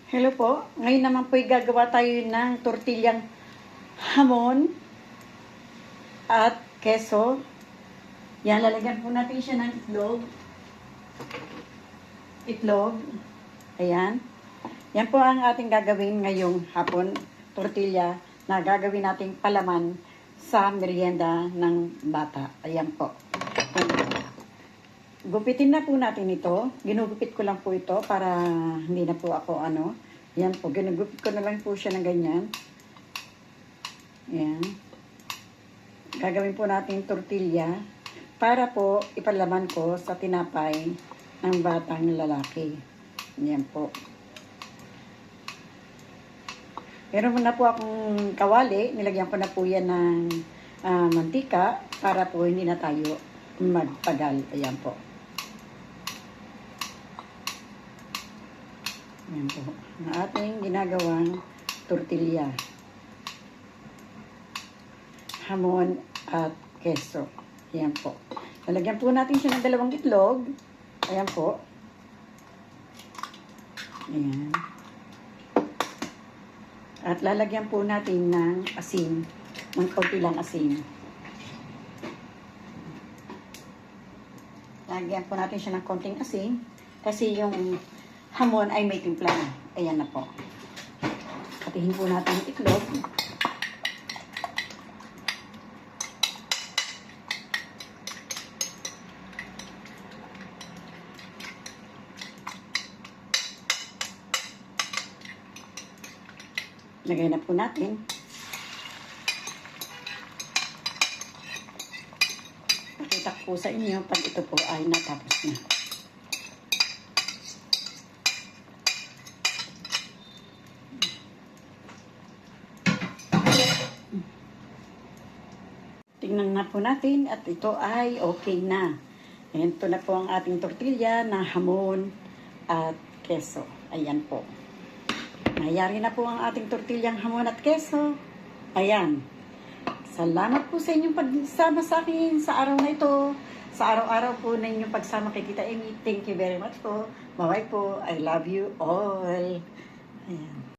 Hello po. Ngayon naman po gagawa tayo ng tortilyang hamon at keso. Yan, lalagyan po natin siya ng itlog. Itlog. Ayan. Yan po ang ating gagawin ngayong hapon. Tortilla na gagawin nating palaman sa merienda ng bata. Ayan po. Gupitin na po natin ito. Ginugupit ko lang po ito para hindi na po ako Yan po. Ginugupit ko na lang po siya ng ganyan. Yan. Gagawin po natin tortilla para po ipalaman ko sa tinapay ng batang lalaki. Yan po. Meron na po akong kawali. Nilagyan ko na po yan ng mantika para po hindi na tayo magtagal. Ayan po. Ayan po. Ang ating ginagawang tortilla. Hamon at keso. Ayan po. Lalagyan po natin siya ng 2 itlog. Ayan po. Ayan. At lalagyan po natin ng asin. Ng kaunti lang asin. Lagyan po natin siya ng konting asin. Kasi yung hamon ay may timpla na. Ayan na po. Patihin po natin yung itlog. Lagay na po natin. Pakita ko po sa inyo pag ito po ay natapos na. Tingnan na po natin at ito ay okay na. Ayan, ito na po ang ating tortilla na hamon at keso. Ayan po. Nayari na po ang ating tortilyang hamon at keso. Ayan. Salamat po sa inyong pagsama sa akin sa araw na ito. Sa araw-araw po na inyong pagsama kay Tita Amy. Thank you very much po. Bye-bye po. I love you all. Ayan.